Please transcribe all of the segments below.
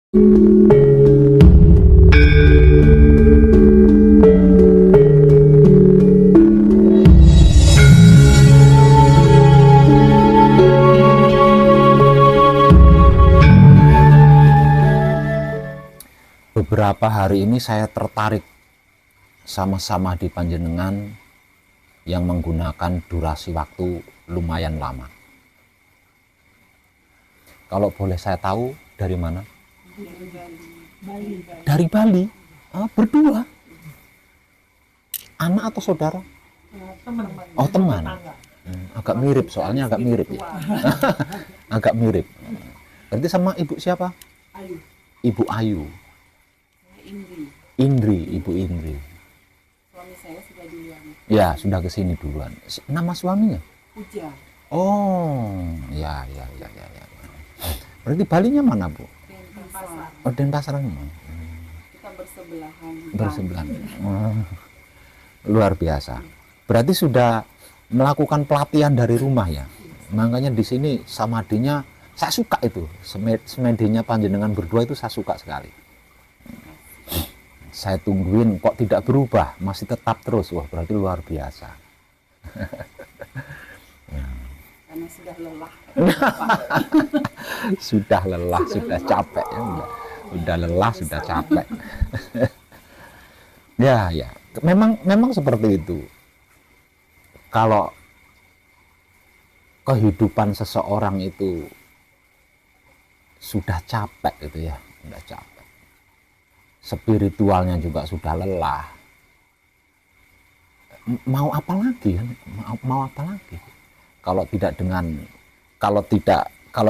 Beberapa hari ini saya tertarik sama samadhi panjenengan yang menggunakan durasi waktu lumayan lama. Kalau boleh saya tahu dari mana? Dari Bali. Berdua. Anak atau saudara? Teman. Oh, teman. Agak mirip, soalnya agak mirip ya. Agak mirip. Berarti sama ibu siapa? Ayu. Ibu Ayu. Ibu Indri. Suami saya sudah duluan. Ya, sudah kesini duluan. Nama suaminya? Puja. Oh, ya. Berarti Balinya mana, Bu? Denpasar. Oh, Denpasar. Kita bersebelahan. Bersebelahan. Luar biasa. Berarti sudah melakukan pelatihan dari rumah ya. Makanya di sini samadhinya saya suka itu. Semedinya panjenengan berdua itu saya suka sekali. Saya tungguin kok tidak berubah, masih tetap terus. Wah, berarti luar biasa. Karena sudah lelah. Sudah lelah, sudah capek ya. Udah lelah, sudah capek. Ya. Memang seperti itu. Kalau kehidupan seseorang itu sudah capek gitu ya, sudah capek. Spiritualnya juga sudah lelah. Mau apa lagi kan? Mau apa lagi? Kalau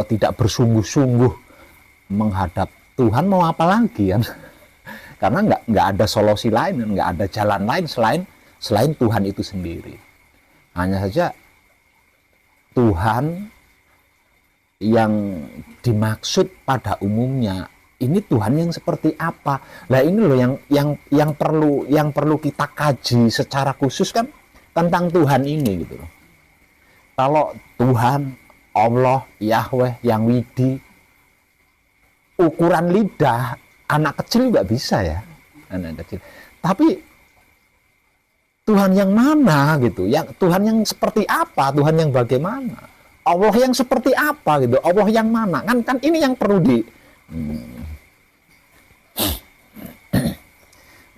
tidak bersungguh-sungguh menghadap Tuhan, mau apa lagi kan? Karena nggak ada solusi lain, nggak ada jalan lain selain Tuhan itu sendiri. Hanya saja Tuhan yang dimaksud pada umumnya ini Tuhan yang seperti apa? Nah ini loh yang perlu kita kaji secara khusus kan tentang Tuhan ini gitu loh. Kalau Tuhan, Allah, Yahweh, yang widi, ukuran lidah anak kecil nggak bisa ya, anak kecil. Tapi Tuhan yang mana gitu? Tuhan yang seperti apa? Tuhan yang bagaimana? Allah yang seperti apa gitu? Allah yang mana? Kan ini yang perlu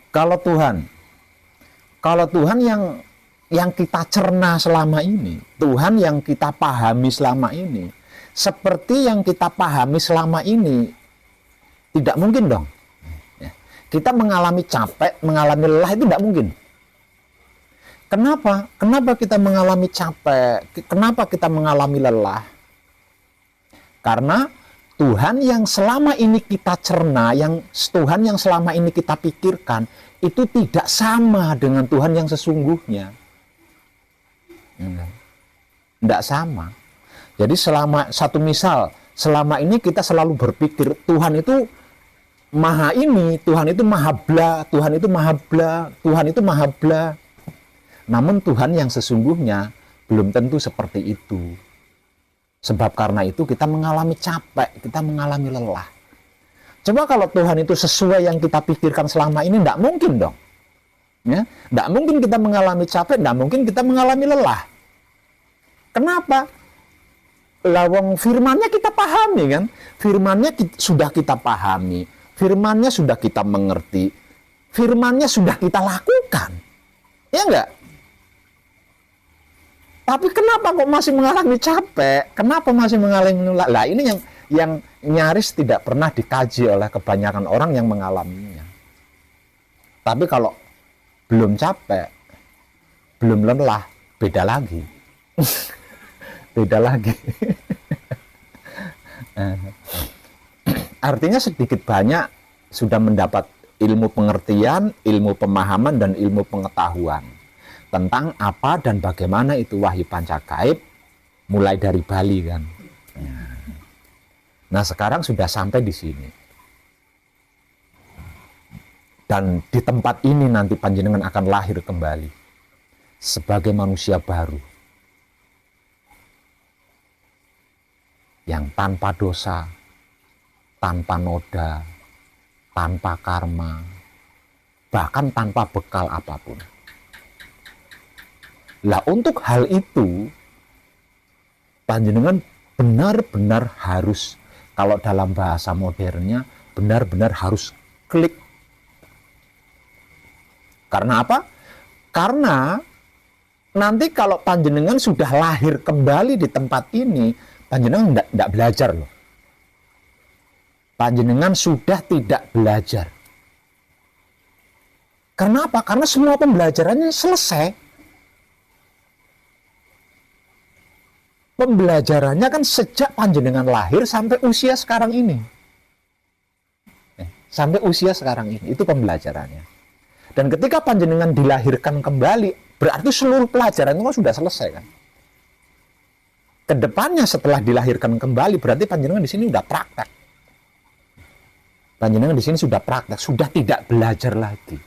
Kalau Tuhan yang kita cerna selama ini, Tuhan yang kita pahami selama ini, seperti yang kita pahami selama ini, tidak mungkin dong. Kita mengalami capek, mengalami lelah itu tidak mungkin. Kenapa? Kenapa kita mengalami capek? Kenapa kita mengalami lelah? Karena Tuhan yang selama ini kita cerna, Tuhan yang selama ini kita pikirkan, itu tidak sama dengan Tuhan yang sesungguhnya. Tidak sama. Jadi selama ini kita selalu berpikir Tuhan itu maha ini, Tuhan itu maha bla, Tuhan itu maha bla, Tuhan itu maha bla. Namun Tuhan yang sesungguhnya belum tentu seperti itu. Sebab karena itu kita mengalami capek, kita mengalami lelah. Coba kalau Tuhan itu sesuai yang kita pikirkan selama ini, tidak mungkin dong. Ya, tidak mungkin kita mengalami capek, tidak mungkin kita mengalami lelah. Kenapa? Lawang firmannya kita pahami kan? Firmannya sudah kita pahami, firmannya sudah kita mengerti, firmannya sudah kita lakukan. Ya enggak? Tapi kenapa kok masih mengalami capek? Kenapa masih mengalami lelah? Lah ini yang nyaris tidak pernah dikaji oleh kebanyakan orang yang mengalaminya. Tapi kalau belum capek, belum lelah, beda lagi. Beda lagi. Artinya sedikit banyak sudah mendapat ilmu pengertian, ilmu pemahaman, dan ilmu pengetahuan tentang apa dan bagaimana itu wahyu pancagaib mulai dari Bali kan. Nah sekarang sudah sampai di sini. Dan di tempat ini nanti panjenengan akan lahir kembali sebagai manusia baru yang tanpa dosa, tanpa noda, tanpa karma, bahkan tanpa bekal apapun. Lah untuk hal itu panjenengan benar-benar harus, kalau dalam bahasa modernnya, benar-benar harus klik. Karena apa? Karena nanti kalau panjenengan sudah lahir kembali di tempat ini, panjenengan tidak belajar loh. Panjenengan sudah tidak belajar. Karena apa? Karena semua pembelajarannya selesai. Pembelajarannya kan sejak panjenengan lahir sampai usia sekarang ini. Sampai usia sekarang ini, itu pembelajarannya. Dan ketika panjenengan dilahirkan kembali, berarti seluruh pelajaran itu sudah selesai kan. Kedepannya setelah dilahirkan kembali, berarti panjenengan di sini sudah praktek. Panjenengan di sini sudah praktek, sudah tidak belajar lagi.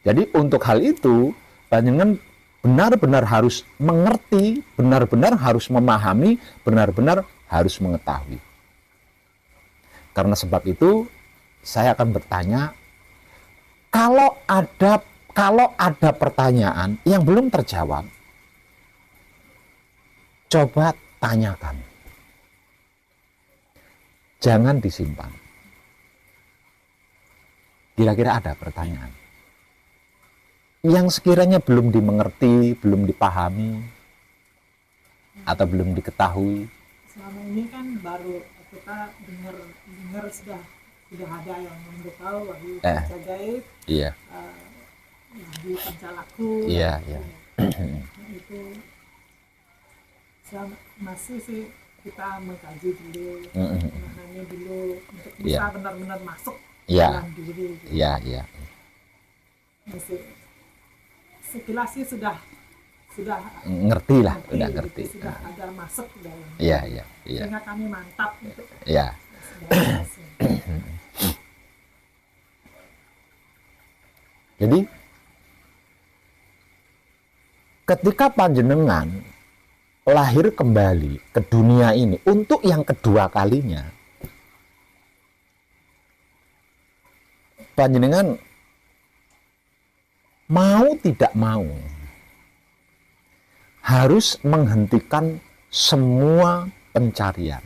Jadi untuk hal itu, panjenengan benar-benar harus mengerti, benar-benar harus memahami, benar-benar harus mengetahui. Karena sebab itu, saya akan bertanya, kalau ada pertanyaan yang belum terjawab, coba tanyakan. Jangan disimpan. Kira-kira ada pertanyaan yang sekiranya belum dimengerti, belum dipahami, atau belum diketahui. Selama ini kan baru kita dengar sudah ada yang memberitahu wahyu ajaib, Iya. wahyu pancalaku. Iya, iya. Itu masih sih kita mengkaji dulu, memahami dulu untuk bisa benar-benar masuk dalam diri. Iya, iya. Masih sekilas sih sudah Ngerti lah, ngerti, udah gitu, ngerti. sudah ada masuk dalam. Iya, iya, iya. Sehingga kami mantap untuk Iya. Jadi ketika panjenengan lahir kembali ke dunia ini untuk yang kedua kalinya, panjenengan mau tidak mau harus menghentikan semua pencarian.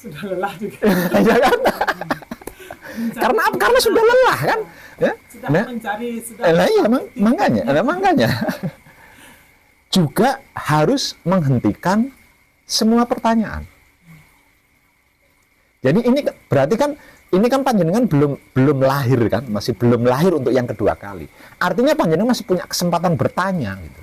sudah lelah juga. Ya kan? Karena sudah lelah kan? Ya? Sudah Nah, mencari, sudah. iya, makanya. Juga harus menghentikan semua pertanyaan. Jadi ini berarti kan ini kan panjenengan belum lahir kan, masih belum lahir untuk yang kedua kali. Artinya panjenengan masih punya kesempatan bertanya gitu.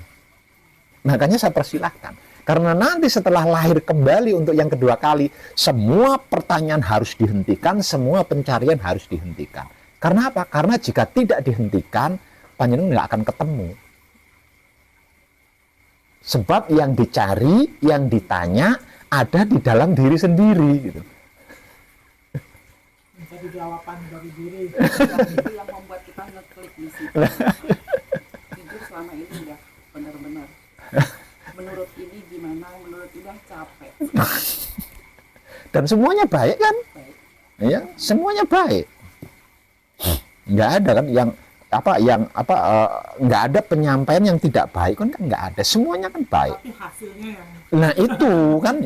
Makanya saya persilahkan. Karena nanti setelah lahir kembali untuk yang kedua kali, semua pertanyaan harus dihentikan, semua pencarian harus dihentikan. Karena apa? Karena jika tidak dihentikan, panjenengan nggak akan ketemu. Sebab yang dicari, yang ditanya ada di dalam diri sendiri gitu. Mencari jawaban dari diri. Itu yang membuat kita ngeklik di situ. Jujur selama ini udah benar-benar. Menurut ini gimana, menurut udah capek. Dan semuanya baik kan? Baik. Ya, semuanya baik. Nggak ada kan nggak ada penyampaian yang tidak baik kan nggak ada. Semuanya kan baik. Tapi hasilnya yang Nah itu kan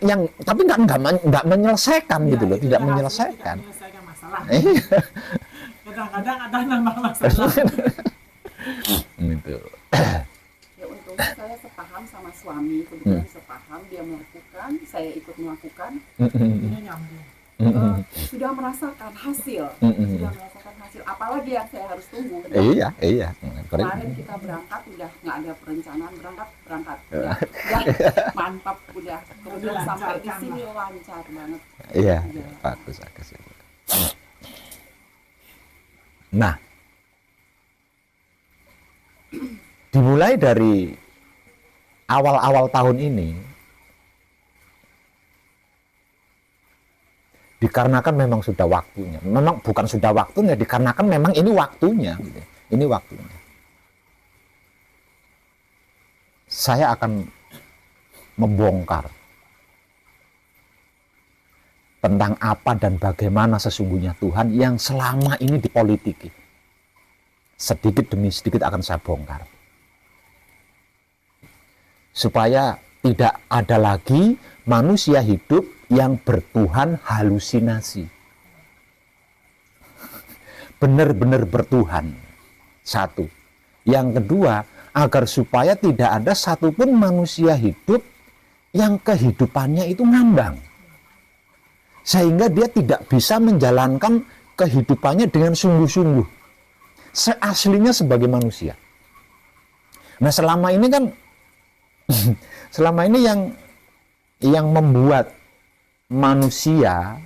yang tapi nggak menyelesaikan gitu loh, tidak menyelesaikan. Tidak menyelesaikan masalah. Iya. Kadang-kadang ada nambah masalah. Gitu. Ya untungnya saya sepaham sama suami, kebetulan sepaham, dia melakukan, saya ikut melakukan. Ini nyambung. Sudah merasakan hasil, apalagi yang saya harus tunggu. Iya. Kemarin kita berangkat udah nggak ada perencanaan, berangkat ya, mantap udah, kemudian sampai di sini lancar banget. Iya, bagus. Nah, dimulai dari awal-awal tahun ini, dikarenakan memang sudah waktunya. Memang bukan sudah waktunya, dikarenakan memang ini waktunya. Gitu. Ini waktunya. saya akan membongkar tentang apa dan bagaimana sesungguhnya Tuhan yang selama ini dipolitiki. Sedikit demi sedikit akan saya bongkar. Supaya tidak ada lagi manusia hidup yang bertuhan halusinasi. Benar-benar bertuhan. Satu. Yang kedua, agar supaya tidak ada satupun manusia hidup yang kehidupannya itu ngambang. Sehingga dia tidak bisa menjalankan kehidupannya dengan sungguh-sungguh. Seaslinya sebagai manusia. Nah selama ini kan, selama ini yang membuat manusia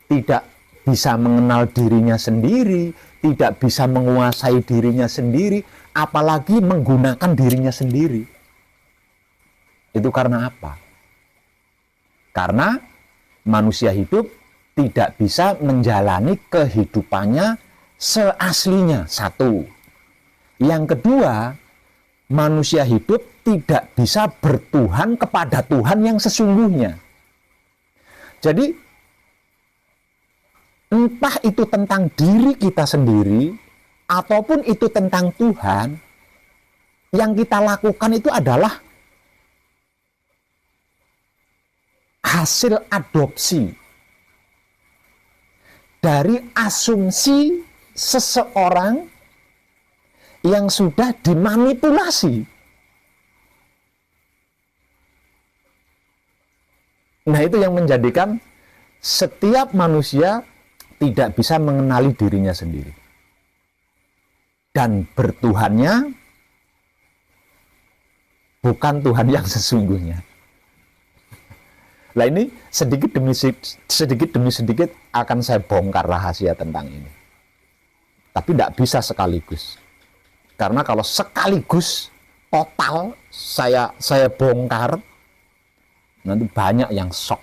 tidak bisa mengenal dirinya sendiri, tidak bisa menguasai dirinya sendiri, apalagi menggunakan dirinya sendiri. Itu karena apa? Karena manusia hidup tidak bisa menjalani kehidupannya seaslinya. Satu. Yang kedua, manusia hidup tidak bisa bertuhan kepada Tuhan yang sesungguhnya. Jadi, entah itu tentang diri kita sendiri, ataupun itu tentang Tuhan, yang kita lakukan itu adalah hasil adopsi dari asumsi seseorang yang sudah dimanipulasi. Nah, itu yang menjadikan setiap manusia tidak bisa mengenali dirinya sendiri. Dan bertuhannya bukan Tuhan yang sesungguhnya. Nah ini sedikit demi sedikit akan saya bongkar rahasia tentang ini. Tapi tidak bisa sekaligus. Karena kalau sekaligus total saya bongkar, nanti banyak yang shock.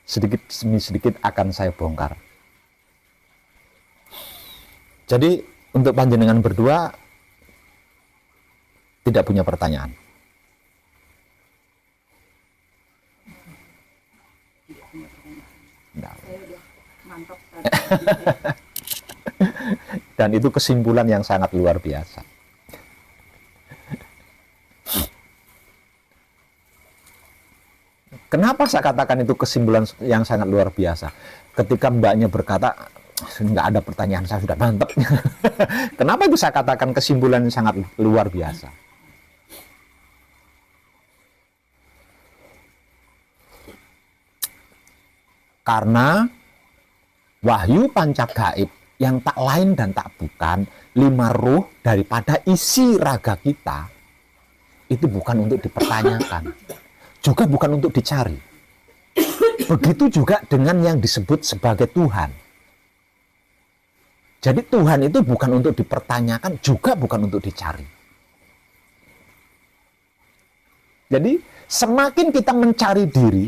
Sedikit demi sedikit akan saya bongkar. Jadi untuk panjenengan berdua tidak punya pertanyaan. Dan itu kesimpulan yang sangat luar biasa. Kenapa saya katakan itu kesimpulan yang sangat luar biasa? Ketika mbaknya berkata, nggak ada pertanyaan, saya sudah mantap. Kenapa itu saya katakan kesimpulan yang sangat luar biasa? Karena wahyu panca gaib yang tak lain dan tak bukan 5 ruh daripada isi raga kita itu bukan untuk dipertanyakan, juga bukan untuk dicari. Begitu juga dengan yang disebut sebagai Tuhan. Jadi Tuhan itu bukan untuk dipertanyakan, juga bukan untuk dicari. Jadi semakin kita mencari diri,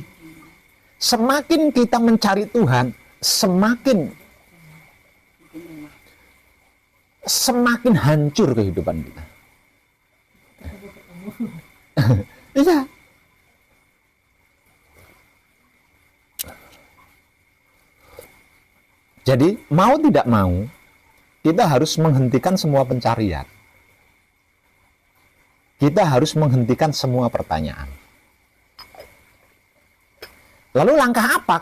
semakin kita mencari Tuhan, semakin hancur kehidupan kita. Iya. Jadi mau tidak mau, kita harus menghentikan semua pencarian. Kita harus menghentikan semua pertanyaan. Lalu langkah apa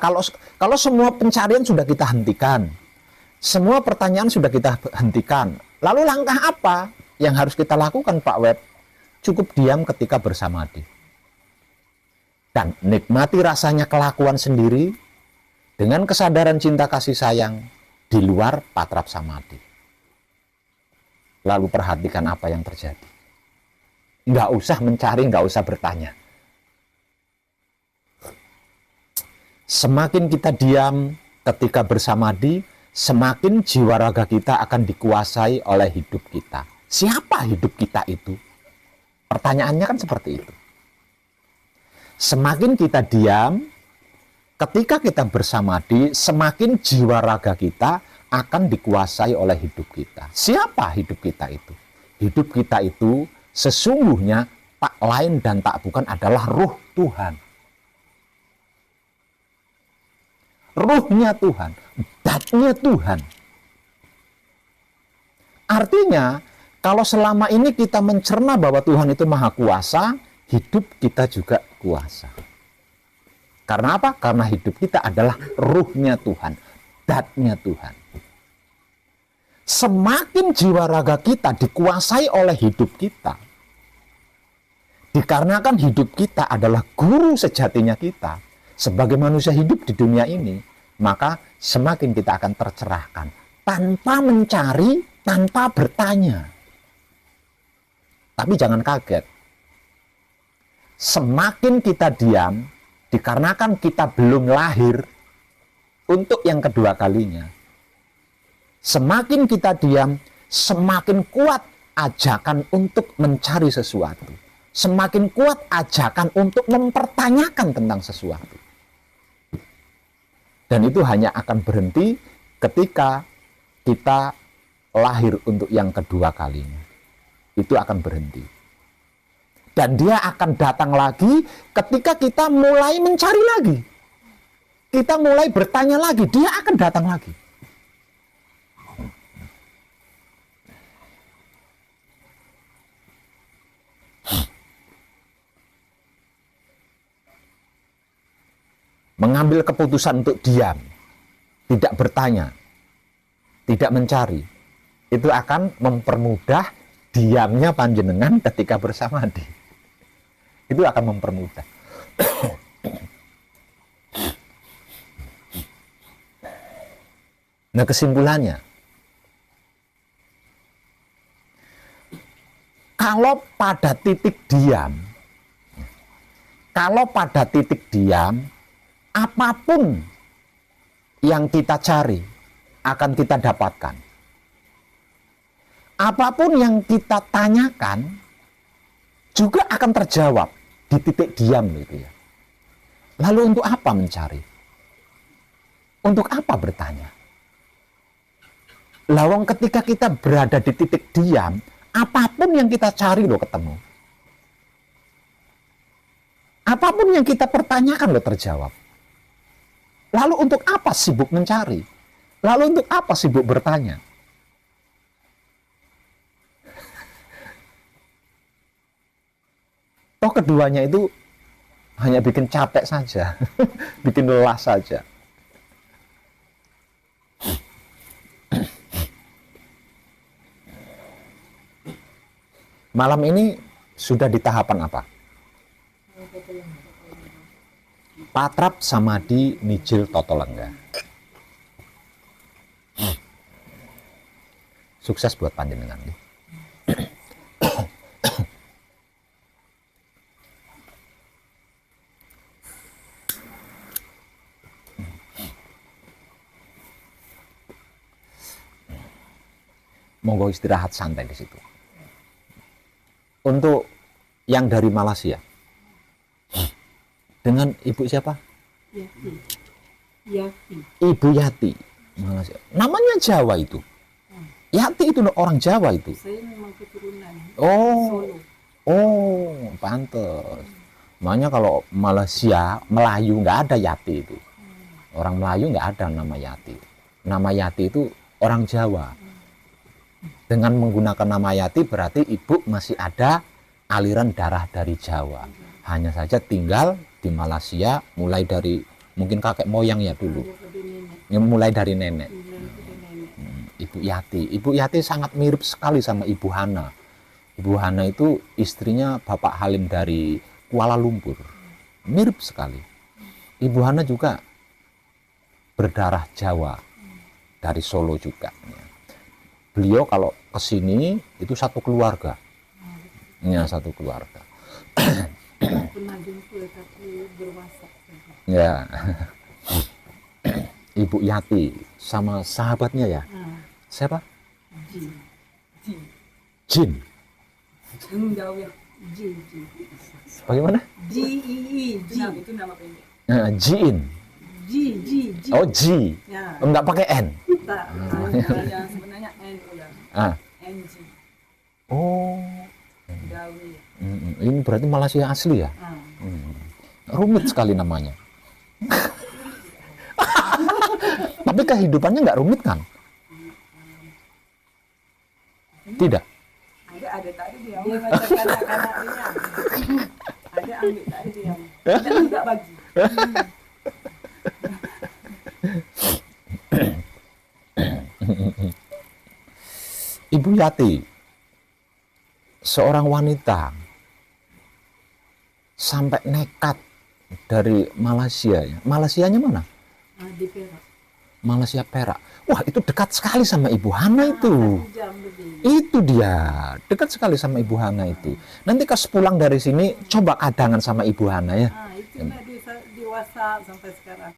kalau semua pencarian sudah kita hentikan? Semua pertanyaan sudah kita hentikan. Lalu langkah apa yang harus kita lakukan, Pak Web? Cukup diam ketika bersamadi. Dan nikmati rasanya kelakuan sendiri dengan kesadaran cinta kasih sayang di luar patrap samadi. Lalu perhatikan apa yang terjadi. Nggak usah mencari, nggak usah bertanya. Semakin kita diam ketika bersamadi, semakin jiwa raga kita akan dikuasai oleh hidup kita. Siapa hidup kita itu? Pertanyaannya kan seperti itu. Semakin kita diam, ketika kita bersamadi, semakin jiwa raga kita akan dikuasai oleh hidup kita. Siapa hidup kita itu? Hidup kita itu sesungguhnya tak lain dan tak bukan adalah Ruh Tuhan. Ruhnya Tuhan, datnya Tuhan. Artinya, kalau selama ini kita mencerna bahwa Tuhan itu maha kuasa, hidup kita juga kuasa. Karena apa? Karena hidup kita adalah ruhnya Tuhan, datnya Tuhan. Semakin jiwa raga kita dikuasai oleh hidup kita, dikarenakan hidup kita adalah guru sejatinya kita, sebagai manusia hidup di dunia ini, maka semakin kita akan tercerahkan tanpa mencari, tanpa bertanya. Tapi jangan kaget, semakin kita diam, dikarenakan kita belum lahir untuk yang kedua kalinya, semakin kita diam, semakin kuat ajakan untuk mencari sesuatu. Semakin kuat ajakan untuk mempertanyakan tentang sesuatu. Dan itu hanya akan berhenti ketika kita lahir untuk yang kedua kalinya. Itu akan berhenti. Dan dia akan datang lagi ketika kita mulai mencari lagi. Kita mulai bertanya lagi, dia akan datang lagi. Mengambil keputusan untuk diam, tidak bertanya, tidak mencari, itu akan mempermudah diamnya panjenengan ketika bersamadi. Itu akan mempermudah. Nah, kesimpulannya, kalau pada titik diam, apapun yang kita cari akan kita dapatkan. Apapun yang kita tanyakan juga akan terjawab di titik diam gitu ya. Lalu untuk apa mencari? Untuk apa bertanya? Lawang ketika kita berada di titik diam, apapun yang kita cari loh ketemu. Apapun yang kita pertanyakan loh terjawab. Lalu untuk apa sibuk mencari? Lalu untuk apa sibuk bertanya? Toh keduanya itu hanya bikin capek saja, bikin lelah saja. Malam ini sudah di tahapan apa? Patrap Samadhi Nijil Totolengga. Sukses buat panjenengan. Monggo istirahat santai di situ. Untuk yang dari Malaysia, dengan Ibu siapa? Yati. Ibu Yati. Malaysia. Namanya Jawa itu. Yati itu orang Jawa itu. Saya memang keturunan Oh, Solo. oh, pantes. Makanya kalau Malaysia, Melayu nggak ada Yati itu. Orang Melayu nggak ada nama Yati. Nama Yati itu orang Jawa. Dengan menggunakan nama Yati berarti ibu masih ada aliran darah dari Jawa. Hanya saja tinggal di Malaysia mulai dari mungkin kakek moyang ya dulu. Mulai dari nenek. Ibu Yati. Ibu Yati sangat mirip sekali sama Ibu Hana. Ibu Hana itu istrinya Bapak Halim dari Kuala Lumpur. Mirip sekali. Ibu Hana juga berdarah Jawa dari Solo juga. Beliau kalau ke sini itu satu keluarga. Ya, satu keluarga. Pernah jumpa tapi berwasak. Ya. Ibu Yati sama sahabatnya ya. Siapa? Jin. Enggak ya. Jin. Bagaimana? Jin. Itu nama pendek. Jin. G. Oh, G. Ya. Enggak pakai N. Tak. Yang sebenarnya N udah. Ah. NG. Oh. Gawi. Ini berarti Malaysia asli ya? Rumit sekali namanya. Tapi kehidupannya nggak rumit kan? Tidak. Ada tadi dia baca kanak-kanaknya. Ada ambil tadi dia. Ada juga bagi. Ibu Yati, seorang wanita sampai nekat dari Malaysia. Malaysianya mana? Di Perak. Malaysia Perak. Wah, itu dekat sekali sama Ibu Hana itu. 1 jam lebih. Itu dia, dekat sekali sama Ibu Hana itu. Nanti pas pulang dari sini, coba kadangan sama Ibu Hana ya. Itulah di WhatsApp sampai sekarang.